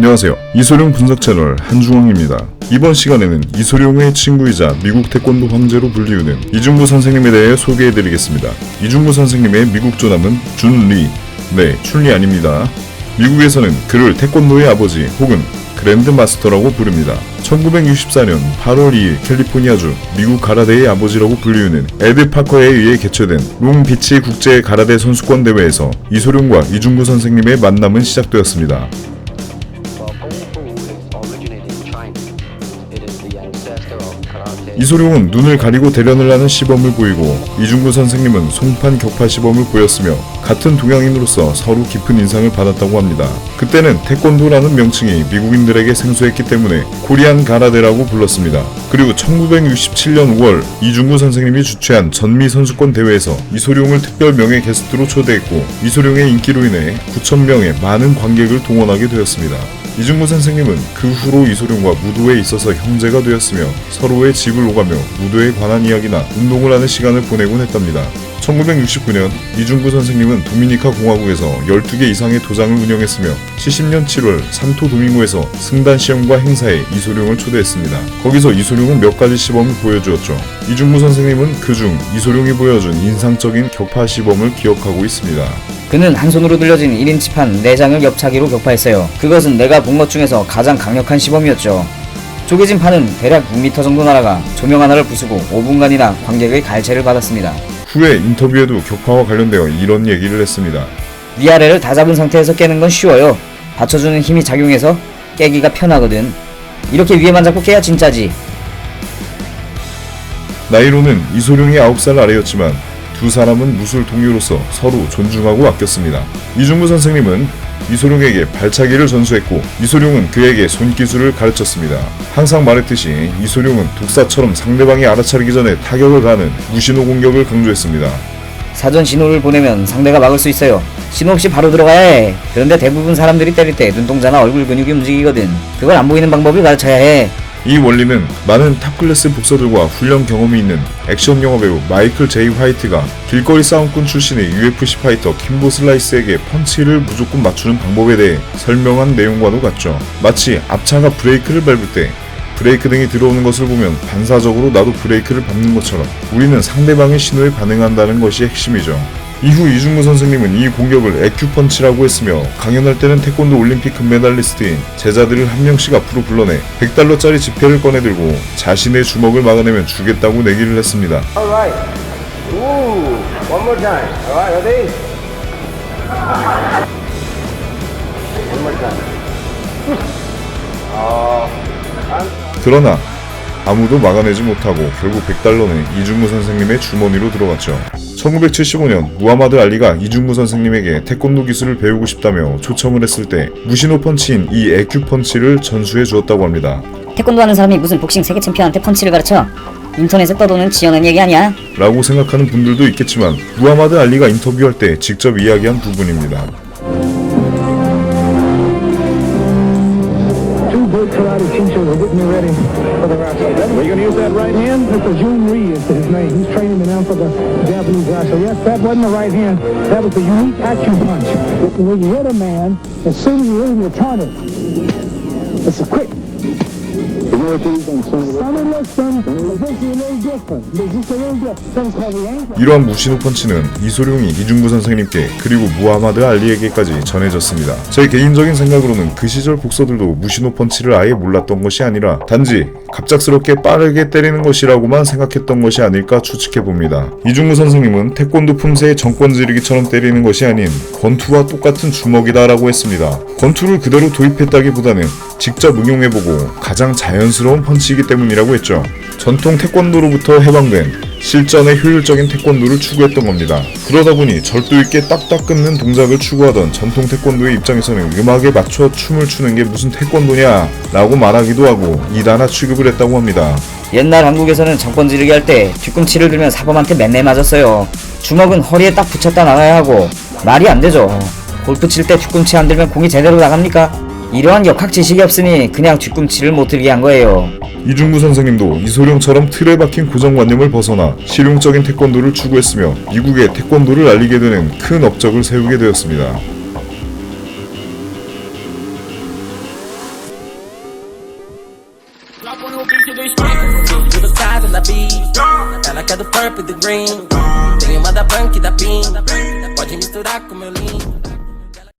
안녕하세요. 이소룡 분석 채널 한중원입니다. 이번 시간에는 이소룡의 친구이자 미국 태권도 황제로 불리우는 이중구 선생님에 대해 소개해드리겠습니다. 이중구 선생님의 미국 조남은 준리, 네, 춘리 아닙니다. 미국에서는 그를 태권도의 아버지 혹은 그랜드 마스터라고 부릅니다. 1964년 8월 2일 캘리포니아주 미국 가라데의 아버지라고 불리우는 에드 파커에 의해 개최된 롱비치 국제 가라데 선수권 대회에서 이소룡과 이중구 선생님의 만남은 시작되었습니다. 이소룡은 눈을 가리고 대련을 하는 시범을 보이고 이중구 선생님은 송판 격파 시범을 보였으며 같은 동양인으로서 서로 깊은 인상을 받았다고 합니다. 그때는 태권도라는 명칭이 미국인들에게 생소했기 때문에 코리안 가라데라고 불렀습니다. 그리고 1967년 5월 이중구 선생님이 주최한 전미 선수권 대회에서 이소룡을 특별 명예 게스트로 초대했고 이소룡의 인기로 인해 9,000명의 많은 관객을 동원하게 되었습니다. 이중구 선생님은 그 후로 이소룡과 무도에 있어서 형제가 되었으며 서로의 집을 오가며 무도에 관한 이야기나 운동을 하는 시간을 보내곤 했답니다. 1969년 이중구 선생님은 도미니카 공화국에서 12개 이상의 도장을 운영했으며 70년 7월 산토 도밍고에서 승단 시험과 행사에 이소룡을 초대했습니다. 거기서 이소룡은 몇 가지 시범을 보여주었죠. 이중구 선생님은 그중 이소룡이 보여준 인상적인 격파 시범을 기억하고 있습니다. 그는 한 손으로 들려진 1인치판 4장을 옆차기로 격파했어요. 그것은 내가 본 것 중에서 가장 강력한 시범이었죠. 쪼개진 판은 대략 6m 정도 날아가 조명 하나를 부수고 5분간이나 관객의 갈채를 받았습니다. 후에 인터뷰에도 격파와 관련되어 이런 얘기를 했습니다. 위아래를 다 잡은 상태에서 깨는 건 쉬워요. 받쳐주는 힘이 작용해서 깨기가 편하거든. 이렇게 위에만 잡고 깨야 진짜지. 나이로는 이소룡이 9살 아래였지만 두 사람은 무술 동료로서 서로 존중하고 아꼈습니다. 이중구 선생님은 이소룡에게 발차기를 전수했고 이소룡은 그에게 손기술을 가르쳤습니다. 항상 말했듯이 이소룡은 독사처럼 상대방이 알아차리기 전에 타격을 가하는 무신호 공격을 강조했습니다. 사전 신호를 보내면 상대가 막을 수 있어요. 신호 없이 바로 들어가야 해. 그런데 대부분 사람들이 때릴 때 눈동자나 얼굴 근육이 움직이거든. 그걸 안 보이는 방법을 가르쳐야 해. 이 원리는 많은 탑클래스 복서들과 훈련 경험이 있는 액션 영화 배우 마이클 제이 화이트가 길거리 싸움꾼 출신의 UFC 파이터 킴보 슬라이스에게 펀치를 무조건 맞추는 방법에 대해 설명한 내용과도 같죠. 마치 앞차가 브레이크를 밟을 때 브레이크 등이 들어오는 것을 보면 반사적으로 나도 브레이크를 밟는 것처럼 우리는 상대방의 신호에 반응한다는 것이 핵심이죠. 이후 이중구 선생님은 이 공격을 에큐펀치라고 했으며 강연할 때는 태권도 올림픽 금메달리스트인 제자들을 한 명씩 앞으로 불러내 $100짜리 지폐를 꺼내들고 자신의 주먹을 막아내면 주겠다고 내기를 했습니다. Alright. Ooh. One more time. Alright, ready? One more time. 그러나 아무도 막아내지 못하고 결국 $100는 이중구 선생님의 주머니로 들어갔죠. 1975년 무하마드 알리가 이중구 선생님에게 태권도 기술을 배우고 싶다며 초청을 했을 때 무신호 펀치인 이 에큐펀치를 전수해 주었다고 합니다. 태권도 하는 사람이 무슨 복싱 세계 챔피언한테 펀치를 가르쳐? 인터넷에 떠도는 지어낸 얘기 아니야? 라고 생각하는 분들도 있겠지만 무하마드 알리가 인터뷰할 때 직접 이야기한 부분입니다. Karate teachers are getting me ready for the wrestle. Are you going to use that right hand? Mr. Jun Ri is his name. He's training me now for the Japanese wrestler. Yes, that wasn't the right hand. That was the unique action punch. When you hit a man, as soon as you hit him, you turn it. It's a quick. Some of this, some is just a little different. It's just a little different. Some called the ankle. 이러한 무신호 펀치는 이소룡이 이중구 선생님께 그리고 무하마드 알리에게까지 전해졌습니다. 제 개인적인 생각으로는 그 시절 복서들도 무신호 펀치를 아예 몰랐던 것이 아니라 단지 갑작스럽게 빠르게 때리는 것이라고만 생각했던 것이 아닐까 추측해봅니다. 이중구 선생님은 태권도 품새의 정권지르기처럼 때리는 것이 아닌 권투와 똑같은 주먹이다라고 했습니다. 권투를 그대로 도입했다기보다는 직접 응용해보고 가장 자연스러운 펀치이기 때문이라고 했죠. 전통 태권도로부터 해방된 실전의 효율적인 태권도를 추구했던 겁니다. 그러다 보니 절도 있게 딱딱 끊는 동작을 추구하던 전통 태권도의 입장에서는 음악에 맞춰 춤을 추는 게 무슨 태권도냐 라고 말하기도 하고 이단아 취급을 했다고 합니다. 옛날 한국에서는 정권 지르기 할 때 뒤꿈치를 들면 사범한테 맨날 맞았어요. 주먹은 허리에 딱 붙였다 나가야 하고 말이 안 되죠. 골프 칠 때 뒤꿈치 안 들면 공이 제대로 나갑니까? 이러한 역학 지식이 없으니 그냥 뒤꿈치를 못 들게 한 거예요. 이중구 선생님도 이소룡처럼 틀에 박힌 고정관념을 벗어나 실용적인 태권도를 추구했으며 미국의 태권도를 알리게 되는 큰 업적을 세우게 되었습니다. Tudo casa na beat. Ela quer do purple e do green. Tem uma da punk e da pin. Pode misturar com meu lean.